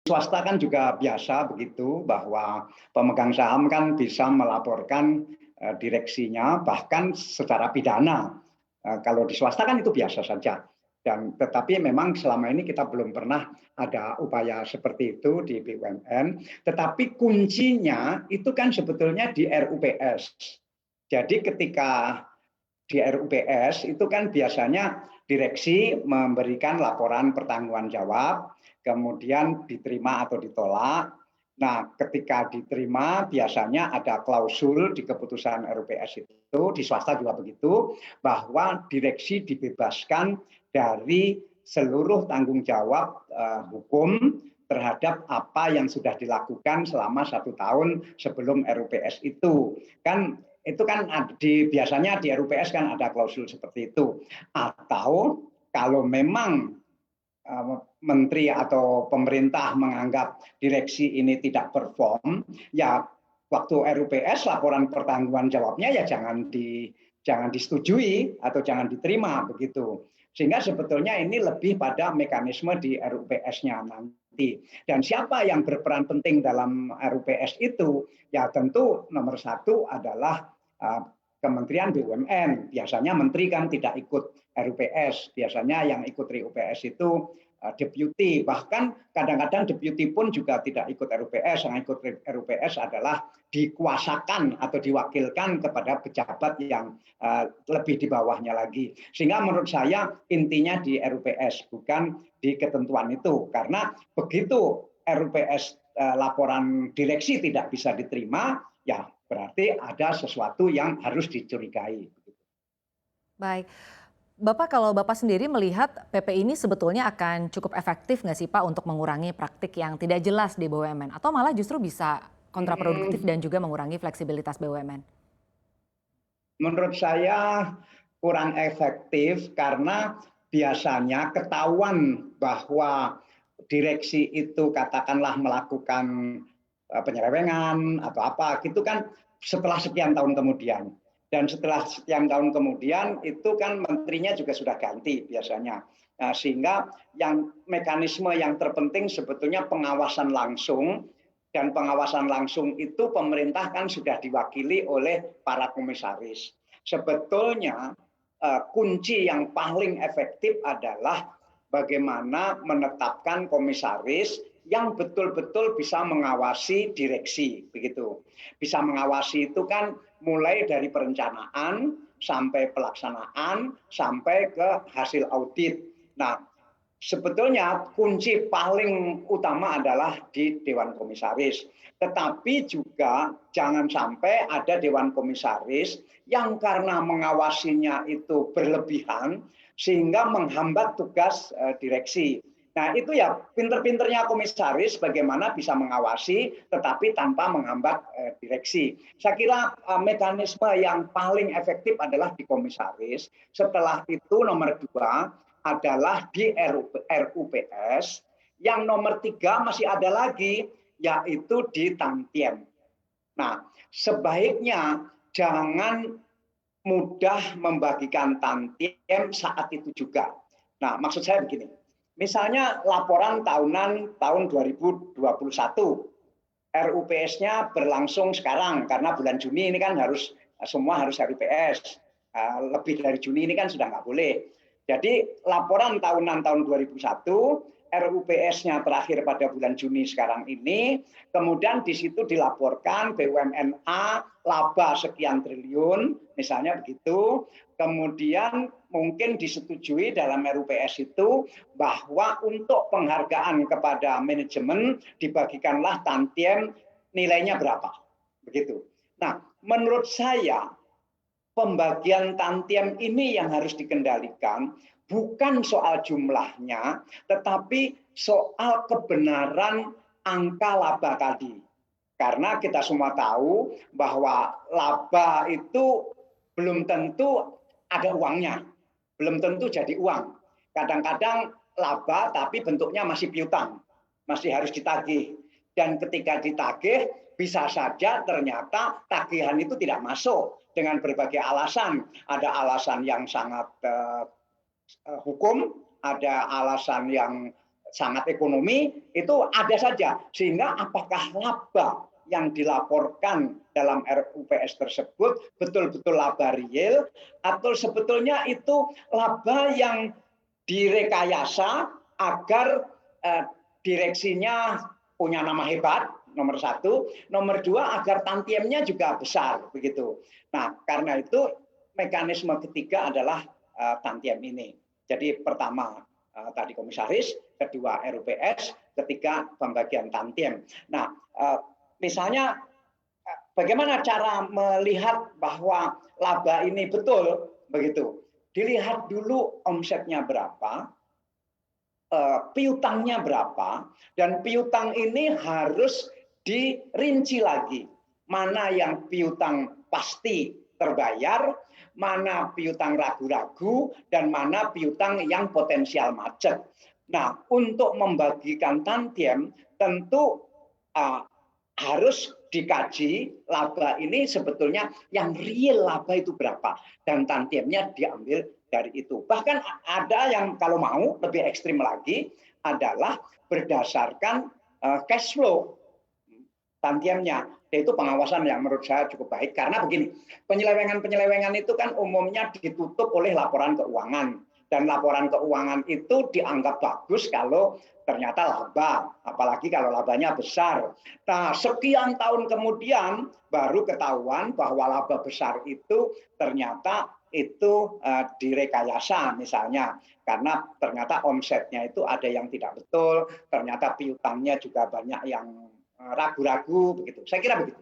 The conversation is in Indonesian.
swasta kan juga biasa begitu, bahwa pemegang saham kan bisa melaporkan direksinya bahkan secara pidana. Kalau di swasta kan itu biasa saja. Tetapi memang selama ini kita belum pernah ada upaya seperti itu di BUMN. Tetapi kuncinya itu kan sebetulnya di RUPS. Jadi ketika di RUPS itu kan biasanya direksi memberikan laporan pertanggungan jawab, kemudian diterima atau ditolak. Nah, ketika diterima biasanya ada klausul di keputusan RUPS itu, di swasta juga begitu, bahwa direksi dibebaskan dari seluruh tanggung jawab hukum terhadap apa yang sudah dilakukan selama 1 tahun sebelum RUPS itu. Itu kan biasanya di RUPS kan ada klausul seperti itu. Atau kalau memang menteri atau pemerintah menganggap direksi ini tidak perform, ya waktu RUPS laporan pertanggungan jawabnya ya jangan disetujui atau jangan diterima begitu. Sehingga sebetulnya ini lebih pada mekanisme di RUPS-nya nanti. Dan siapa yang berperan penting dalam RUPS itu? Ya tentu nomor satu adalah Kementerian BUMN. Biasanya menteri kan tidak ikut RUPS. Biasanya yang ikut RUPS itu deputi. Bahkan kadang-kadang deputi pun juga tidak ikut RUPS. Yang ikut RUPS adalah dikuasakan atau diwakilkan kepada pejabat yang lebih di bawahnya lagi. Sehingga menurut saya intinya di RUPS, bukan di ketentuan itu. Karena begitu RUPS laporan direksi tidak bisa diterima, ya berarti ada sesuatu yang harus dicurigai. Baik. Bapak, kalau Bapak sendiri melihat PP ini sebetulnya akan cukup efektif nggak sih Pak untuk mengurangi praktik yang tidak jelas di BUMN? Atau malah justru bisa kontraproduktif dan juga mengurangi fleksibilitas BUMN? Menurut saya kurang efektif karena biasanya ketahuan bahwa direksi itu katakanlah melakukan penyelewengan atau apa gitu kan setelah sekian tahun kemudian. Dan setelah sekian tahun kemudian itu kan menterinya juga sudah ganti biasanya. Nah, sehingga yang mekanisme yang terpenting sebetulnya pengawasan langsung, dan pengawasan langsung itu pemerintah kan sudah diwakili oleh para komisaris. Sebetulnya kunci yang paling efektif adalah bagaimana menetapkan komisaris yang betul-betul bisa mengawasi direksi, begitu. Bisa mengawasi itu kan mulai dari perencanaan sampai pelaksanaan sampai ke hasil audit. Nah, sebetulnya kunci paling utama adalah di Dewan Komisaris. Tetapi juga jangan sampai ada Dewan Komisaris yang karena mengawasinya itu berlebihan sehingga menghambat tugas direksi. Nah itu ya pinter-pinternya komisaris bagaimana bisa mengawasi tetapi tanpa menghambat direksi. Saya kira mekanisme yang paling efektif adalah di komisaris. Setelah itu nomor 2 adalah di RUPS. Yang nomor 3 masih ada lagi yaitu di tantiem. Nah sebaiknya jangan mudah membagikan tantiem saat itu juga. Nah maksud saya begini. Misalnya laporan tahunan tahun 2021, RUPS-nya berlangsung sekarang karena bulan Juni ini kan semua harus RUPS. Lebih dari Juni ini kan sudah nggak boleh. Jadi laporan tahunan tahun 2001, RUPS-nya terakhir pada bulan Juni sekarang ini, kemudian di situ dilaporkan BUMN-A laba sekian triliun, misalnya begitu, kemudian mungkin disetujui dalam RUPS itu bahwa untuk penghargaan kepada manajemen dibagikanlah tantiem nilainya berapa, begitu. Nah, menurut saya pembagian tantiem ini yang harus dikendalikan bukan soal jumlahnya, tetapi soal kebenaran angka laba tadi. Karena kita semua tahu bahwa laba itu belum tentu ada uangnya, belum tentu jadi uang. Kadang-kadang laba tapi bentuknya masih piutang, masih harus ditagih. Dan ketika ditagih, bisa saja ternyata tagihan itu tidak masuk dengan berbagai alasan. Ada alasan yang sangat hukum, ada alasan yang sangat ekonomi itu ada saja, sehingga apakah laba yang dilaporkan dalam RUPS tersebut betul-betul laba real atau sebetulnya itu laba yang direkayasa agar direksinya punya nama hebat, nomor satu, nomor dua agar tantiemnya juga besar begitu. Nah, karena itu mekanisme ketiga adalah tantiem ini. Jadi pertama tadi komisaris, kedua RUPS, ketiga pembagian tantiem. Nah, misalnya bagaimana cara melihat bahwa laba ini betul begitu? Dilihat dulu omsetnya berapa, piutangnya berapa, dan piutang ini harus dirinci lagi. Mana yang piutang pasti terbayar, mana piutang ragu-ragu, dan mana piutang yang potensial macet. Nah, untuk membagikan tantiem tentu harus dikaji laba ini sebetulnya yang real laba itu berapa, dan tantiemnya diambil dari itu. Bahkan ada yang kalau mau lebih ekstrim lagi adalah berdasarkan cash flow tantiemnya. Itu pengawasan yang menurut saya cukup baik karena begini, penyelewengan itu kan umumnya ditutup oleh laporan keuangan, dan laporan keuangan itu dianggap bagus kalau ternyata laba, apalagi kalau labanya besar. Nah, sekian tahun kemudian baru ketahuan bahwa laba besar itu ternyata itu direkayasa misalnya, karena ternyata omsetnya itu ada yang tidak betul, ternyata piutangnya juga banyak yang ragu-ragu begitu. Saya kira begitu.